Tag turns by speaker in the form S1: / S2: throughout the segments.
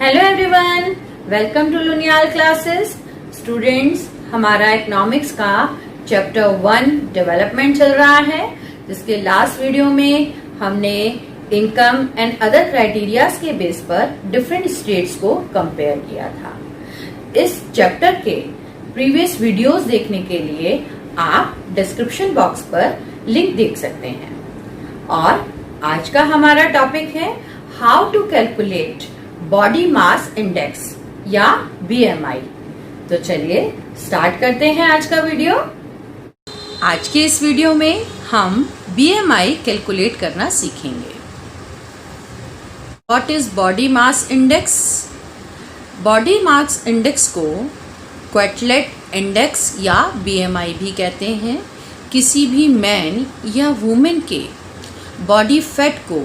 S1: Hello everyone, welcome to Luniyal classes. Students, हमारा economics का chapter 1 development चल रहा है, जिसके लास्ट वीडियो में हमने इनकम एंड अदर क्राइटेरियाज के बेस पर डिफरेंट स्टेट्स को कंपेयर किया था। इस चैप्टर के प्रीवियस वीडियोस देखने के लिए आप डिस्क्रिप्शन बॉक्स पर लिंक देख सकते हैं। और आज का हमारा टॉपिक है how to calculate body mass index या बीएमआई। तो चलिए स्टार्ट करते हैं आज का वीडियो। आज के इस वीडियो में हम बीएमआई कैलकुलेट करना सीखेंगे। What is body mass index? Body mass index को क्वेटलेट इंडेक्स या बीएमआई भी कहते हैं। किसी भी मैन या वुमेन के बॉडी फैट को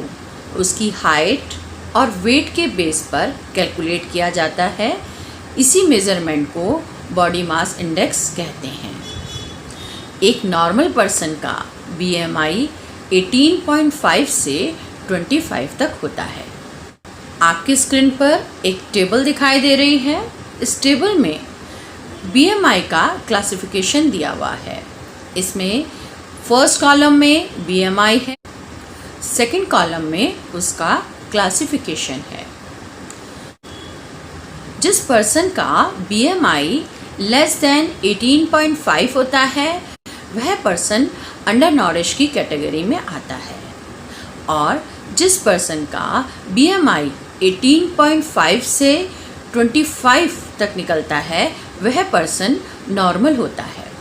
S1: उसकी हाइट और वेट के बेस पर कैलकुलेट किया जाता है। इसी मेज़रमेंट को बॉडी मास इंडेक्स कहते हैं। एक नॉर्मल पर्सन का बीएमआई 18.5 से 25 तक होता है। आपकी स्क्रीन पर एक टेबल दिखाई दे रही है। इस टेबल में बीएमआई का क्लासिफिकेशन दिया हुआ है। इसमें फर्स्ट कॉलम में बीएमआई है, सेकंड कॉलम में उसका क्लासिफिकेशन है। जिस पर्सन का बीएमआई लेस देन 18.5 होता है वह पर्सन अंडर नॉरिश की कैटेगरी में आता है, और जिस पर्सन का बीएमआई 18.5 से 25 तक निकलता है वह पर्सन नॉर्मल होता है।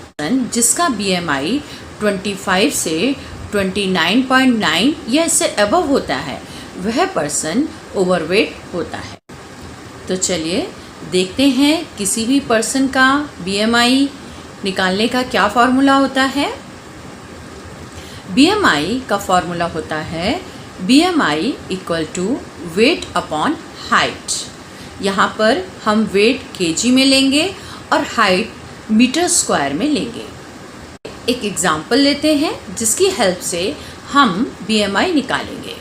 S1: जिसका बीएमआई 25 से 29.9 या इससे अबव होता है वह पर्सन ओवरवेट होता है। तो चलिए देखते हैं किसी भी पर्सन का बीएमआई निकालने का क्या फॉर्मूला होता है। बीएमआई का फॉर्मूला होता है BMI equal to weight upon height. यहाँ पर हम वेट केजी में लेंगे और हाइट मीटर स्क्वायर में लेंगे। एक एग्जाम्पल लेते हैं जिसकी हेल्प से हम बीएमआई निकालेंगे।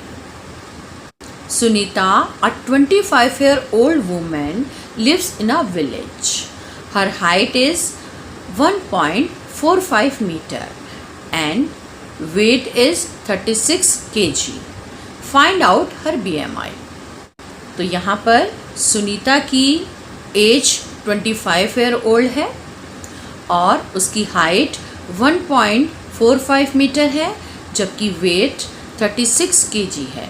S1: Sunita, a 25-year-old woman, lives in a village. Her height is 1.45 meter and weight is 36 kg. Find out her BMI. तो यहाँ पर सुनीता की एज 25-year-old है और उसकी हाइट 1.45 मीटर है, जबकि वेट 36 kg है।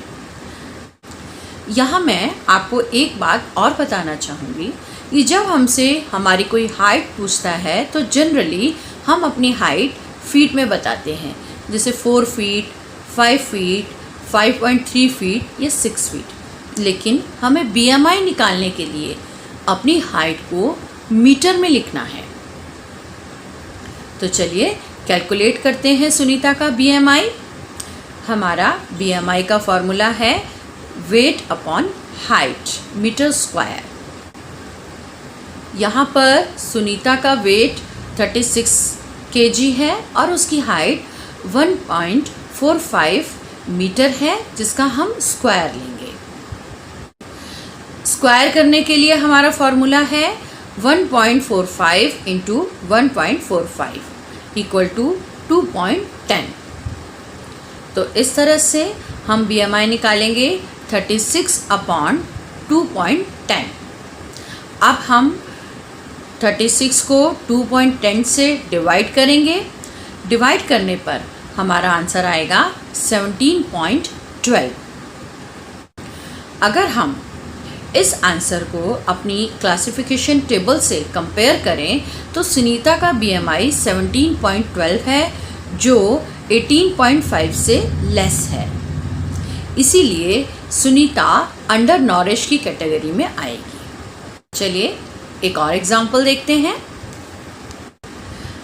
S1: यहाँ मैं आपको एक बात और बताना चाहूँगी कि जब हमसे हमारी कोई हाइट पूछता है तो जनरली हम अपनी हाइट फीट में बताते हैं, जैसे 4 फीट, 5 फीट, 5.3 फीट या 6 फीट। लेकिन हमें बीएमआई निकालने के लिए अपनी हाइट को मीटर में लिखना है। तो चलिए कैलकुलेट करते हैं सुनीता का बीएमआई। हमारा बीएमआई का फॉर्मूला है weight upon height meter square. यहाँ पर सुनीता का वेट 36 kg है और उसकी हाइट 1.45 मीटर है, जिसका हम स्क्वायर लेंगे। स्क्वायर करने के लिए हमारा फॉर्मूला है 1.45 इंटू 1.45 इक्वल टू 2.10। तो इस तरह से हम बीएमआई निकालेंगे 36 अपॉन 2.10। अब हम 36 को 2.10 से डिवाइड करेंगे। डिवाइड करने पर हमारा आंसर आएगा 17.12। अगर हम इस आंसर को अपनी क्लासिफिकेशन टेबल से कंपेयर करें तो सुनीता का बीएमआई 17.12 है, जो 18.5 से लेस है। इसीलिए सुनीता अंडर नॉरिश की कैटेगरी में आएगी। चलिए एक और एग्जाम्पल देखते हैं।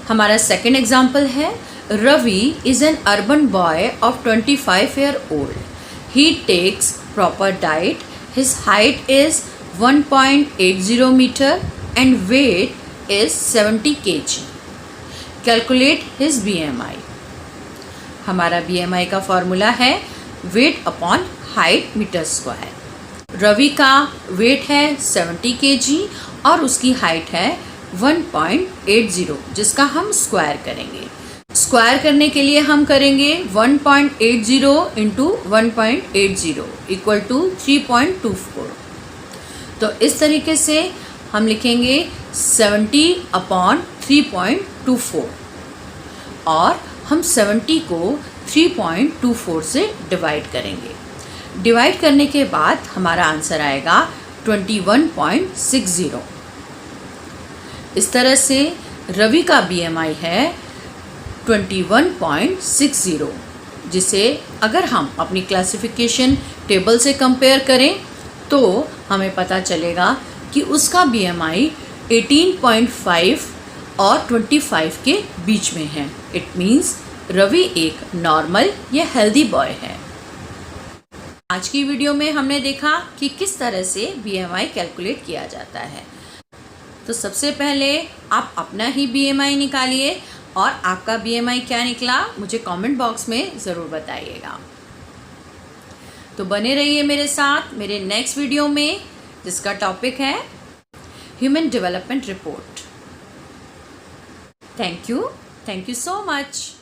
S1: हमारा सेकंड एग्जाम्पल है Ravi is an urban boy of 25-year-old. He takes proper diet. His height is 1.80 meter and weight is 70 kg. Calculate his BMI. हमारा BMI का फॉर्मूला है weight upon height meter square. Ravi का weight है 70 KG और उसकी height है 1.80, जिसका हम स्क्वायर करेंगे। स्क्वायर करने के लिए हम करेंगे 1.80 इंटू 1.80 इक्वल टू 3.24। तो इस तरीके से हम लिखेंगे 70 अपॉन 3.24 और हम 70 को 3.24 से डिवाइड करेंगे। डिवाइड करने के बाद हमारा आंसर आएगा 21.60। इस तरह से रवि का BMI है 21.60, जिसे अगर हम अपनी क्लासिफिकेशन टेबल से कंपेयर करें तो हमें पता चलेगा कि उसका BMI 18.5 और 25 के बीच में है। इट मीन्स रवि एक नॉर्मल या हेल्दी बॉय है। आज की वीडियो में हमने देखा कि किस तरह से BMI कैलकुलेट किया जाता है। तो सबसे पहले आप अपना ही BMI निकालिए और आपका BMI क्या निकला मुझे कमेंट बॉक्स में ज़रूर बताइएगा। तो बने रहिए मेरे साथ मेरे नेक्स्ट वीडियो में, जिसका टॉपिक है human development report. Thank you so much.